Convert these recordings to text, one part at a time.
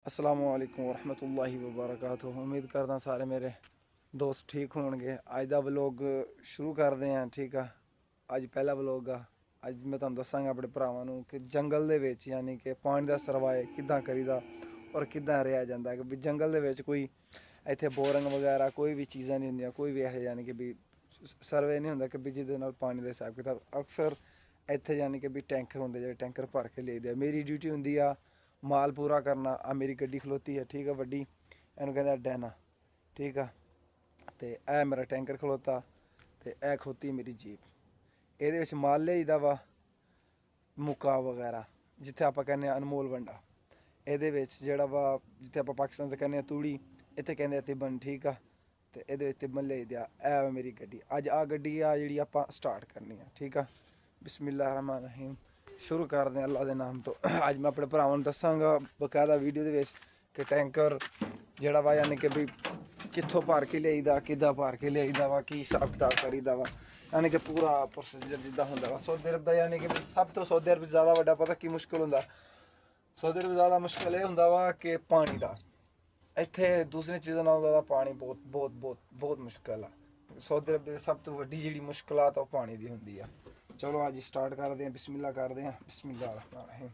अस्सलामुअलैकुम वरहमतुल्लाहि वबरकातुहू। उम्मीद करदा सारे मेरे दोस्त ठीक होणगे। अज दा व्लॉग शुरू करते हैं। ठीक है, अज पहला व्लॉग आ। अज मैं तुहानू दसांगा अपने भरावां नू कि जंगल दे विच यानी कि पानी दा सरवाए किद्दां करीदा और किद्दां रेहा जांदा कि जंगल दे विच कोई इत्थे बोरिंग वगैरह कोई भी चीज़ां नहीं होंदियां, कोई भी ऐसे यानी कि भी सर्वे नहीं होंदा कि भी जिहदे नाल पानी दा हिसाब किताब। अक्सर इत्थे यानी कि भी टैंकर होंदे जेह्ड़े टैंकर भर के लेदे। मेरी ड्यूटी होंदी आ माल पूरा करना। आ मेरी गड्डी खलोती है, ठीक है, वड्डी इनू कहंदे डैना, ठीक है। तो यह मेरा टैंकर खलोता, तो यह खोती मेरी जीप। ये माल लेईदा वा मुक्का वगैरह जिथे आप कहने अनमोल वंडा। ये जोड़ा वा जिथे आप पाकिस्तान से कहने तूड़ी, इतने कहते तिब्बन, ठीक है। तो ये तिब्बन ले दिया। है मेरी गड्डी। अज आ गड्डी आ जी आप स्टार्ट करनी है, ठीक है। बिस्मिल्लाह रहमान रहीम। शुरू कर दें अल्लाह के नाम तो। अज मैं अपने भरावां नू दसांगा बकायदा वीडियो दे विच कि टैंकर जोड़ा वा यानी कि भी कित्थों भर के लियाईदा, किद्दां भर के लियाईदा वा, की हिसाब किताब करीदा वा, यानी कि पूरा प्रोसीजर जिद्दां हुंदा वा। सऊदी अरब दा यानी कि सब तो सऊदी अरब ज़्यादा वड्डा पता की मुश्किल हुंदा। सऊदी अरब ज़्यादा मुश्किल ये हुंदा वा कि पानी दा। इत्थे दूसरी चीज़ां नालों ज़्यादा पानी बहुत बहुत बहुत बहुत मुश्किल है। सऊदी अरब दे सब तो वड्डी जिहड़ी मुश्किलात ओह पानी दी हुंदी है। चलो अज स्टार्ट करते हैं। बिस्मिल्लाह करते हैं। बिस्मिल्लाह रहमान रहीम।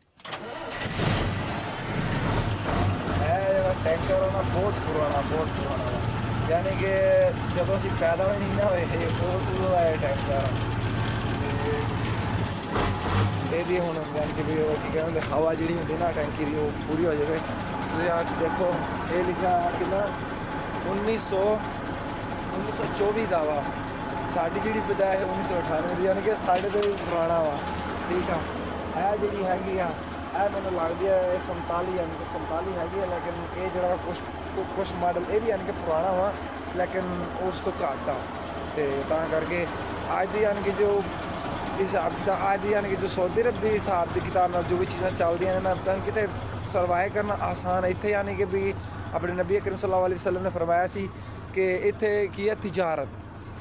टैंकर होना बहुत पुराना वा, यानी कि जब असीं पैदा भी नहीं ना होए थे उदों दा टैंकर। ये हुण यानी कि भी की कहते हवा जी होंगी ना टैंकी की पूरी हो जाए। तुम देखो ये लिखा कि ना 1924 का वा। साड़ी जी पैदाइश 1998 की, यानी कि साढ़े तो भी पुराना वा, ठीक है। यह जी हैगी आ मैंने लगती है 47, यानी कि 47 हैगी है। लेकिन ये जो कुछ मॉडल ये भी यानी कि पुराना वा, लेकिन उस तो घट आ। तो करके अज दी यानी कि जो हिसाब किताब अज दी यानी कि जो सऊदी अरब की हिसाब की किताब जो भी चीज़ां चलदियां ना कि सर्वाइव करना आसान है इत्थे। यानी कि भी अपने नबी करीम सल्लल्लाहु अलैहि वसल्लम ने फरमाया सी कि इत्थे की है तिजारत,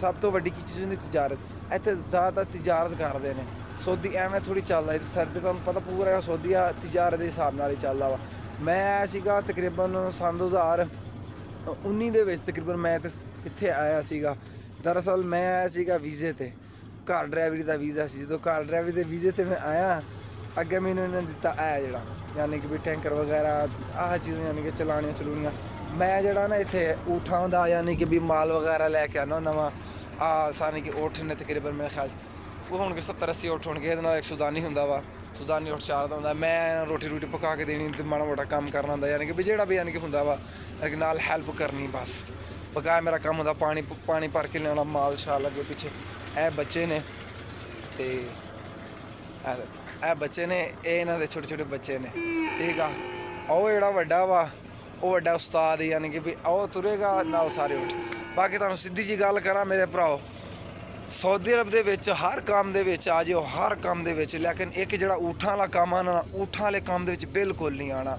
सब तो वड्डी की चीज़ होंदी तिजारत। इत्थे ज़्यादातर तिजारत करते हैं। सऊदी एवं थोड़ी चलदा इत्थे सर्दी तुहानू पता पूरा सऊदी तिजारत के हिसाब नाल ही चलदा वा। मैं आया सीगा तकरीबन सन 2019 दे विच तकरीबन मैं इत्थे आया सीगा। दरअसल मैं आया सीगा वीज़े ते, घर ड्राइवरी का वीज़ा सी। जो घर ड्राइवरी के वीज़े ते मैं आया, अगे मैनू इन्हें दिता है जोड़ा यानी कि भी टैंकर वगैरह आह चीज़ां यानी कि चलानियां चलूनियां। मैं जोड़ा ना इत्थे ऊठां दा यानी कि भी माल वगैरह लैके आना नवा सारे कि उठ ने तकरीबन मेरे ख्याल होने 70-80 उठ होने। एक सुदानी होंदा वा, सुदानी उठ 4 दा होंदा। मैं रोटी रूटी पका के देनी तो माड़ा मोटा काम करना होंदा, यानी कि भी जेड़ा भी यानी कि हुंदा वा नाल हैल्प करनी बस। बकाया मेरा काम होंदा पानी भर के लियाना माल शाल अगे पिछे। ए बच्चे ने ते ए बच्चे ने, ये इन्हां दे छोटे छोटे बच्चे ने, ठीक आ। ओह जेड़ा वड्डा वा ओह वड्डा उस्ताद यानी कि भी ओह तुरेगा नाल सारे उठ। बाकी तुहानू सीधी जी गल करा मेरे भराओ, सऊदी अरब दे विच हर काम दे विच आ जाओ, हर काम दे विच। लेकिन एक जिहड़ा ऊठां वाला काम आना ना, ऊठां वाले काम दे विच बिल्कुल नहीं आना।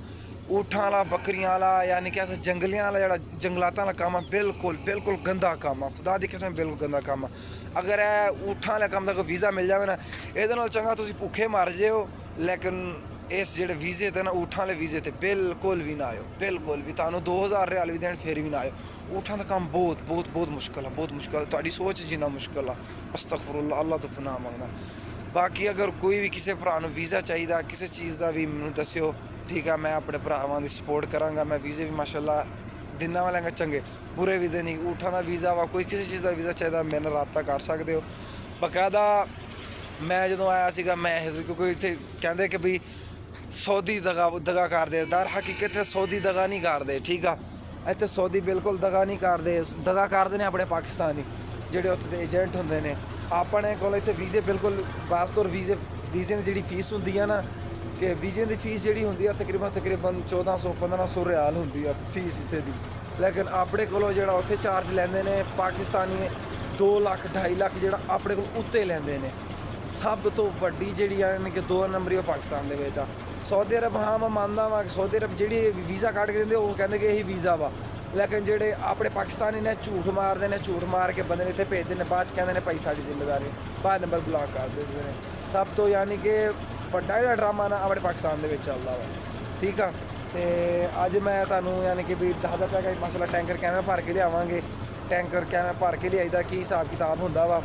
ऊठां वाला बकरियां वाला यानी कि अस जंगलियां वाला जिहड़ा जंगलातां वाला काम है बिल्कुल बिल्कुल गंदा काम है। खुदा दी कसम बिल्कुल गंदा काम है। अगर ए ऊठां वाले काम दा कोई वीज़ा मिल जाए ना, इहदे नाल चंगा तुसीं भुखे मर जाओ। लेकिन इस जेह्ड़े वीज़े ते ना ऊठां वाले वीज़े ते बिल्कुल भी ना आयो, बिल्कुल भी। तुहानू 2000 रियाल भी देन फिर भी ना आयो। ऊठां दा काम बहुत बहुत बहुत मुश्किल है, बहुत मुश्किल है। तुहाडी सोच जिन्ना मुश्किल है। अस्तगफुरुल्लाह, अल्लाह तो पनाह मंगदा। बाकी अगर कोई भी किसी भरा नू वीज़ा चाहिए किसी चीज़ का भी मैनू दस्सिओ, ठीक है। मैं अपने भरावां दी सपोर्ट करांगा। मैं वीज़े भी माशाअल्लाह दिना वाले चंगे, बुरे वीज़े नहीं। ऊठां दा वीज़ा वा, कोई किसी चीज़ का वीज़ा चाहिए मेरे नाल राबता कर सकते हो बकायदा। मैं जो आया सीगा मैं क्योंकि इत्थे कहंदे कि भी सऊदी दगा करदे, दर हकीकत सऊदी दगा नहीं करदे, ठीक आ। इत्थे सऊदी बिल्कुल दगा नहीं करदे, दगा करदे ने अपने पाकिस्तानी जेह्ड़े उत्थे दे एजेंट हुंदे ने। अपने कोल इत्थे वीज़े बिल्कुल खासतौर वीज़े दी जिहड़ी फीस हुंदी है ना, कि वीज़े की फीस जी होंगी तकरीबन 1400-1500 रियाल होंगी है फीस इत्थे दी। लेकिन अपने को जो उत्थे चार्ज लेंदे ने पाकिस्तानी 2 लाख 2.5 लाख जो अपने को उत्ते लेंदे ने। सब तो वड्डी जी यानी कि 2 नंबरी पाकिस्तान दे विच आ। सऊदी अरब हाँ मैं मानदा वा कि सऊदी अरब जी वीज़ा कट के देंगे वो कहते कि यही वीज़ा वा। लेकिन जोड़े अपने पाकिस्तानी ने झूठ मारते हैं, झूठ मार के बंदे इतने भेजते हैं, बाद कहते हैं भाई साड़ी जिम्मेदारी, बाद नंबर ब्लॉक कर देते हैं। सब तो यानी कि बड़ा जो ड्रामा ना अपने पाकिस्तान के चलता वा, ठीक है। ਤੇ ਅੱਜ ਮੈਂ ਤੁਹਾਨੂੰ ਯਾਨੀ ਕਿ ਵੀ ਦੱਸਦਾ ਪਿਆ ਕਿ ਮਸਲਾ ਟੈਂਕਰ ਕਿਵੇਂ ਭਰ ਕੇ ਲਿਆਵਾਂਗੇ, ਟੈਂਕਰ ਕਿਵੇਂ ਭਰ ਕੇ ਲਿਆਈਦਾ, ਕੀ ਹਿਸਾਬ ਕਿਤਾਬ ਹੁੰਦਾ ਵਾ,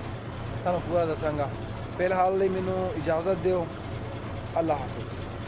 ਤੁਹਾਨੂੰ ਪੂਰਾ ਦੱਸਾਂਗਾ। ਫਿਲਹਾਲ ਲਈ ਮੈਨੂੰ ਇਜਾਜ਼ਤ ਦਿਓ। ਅੱਲਾ ਹਾਫਿਜ਼।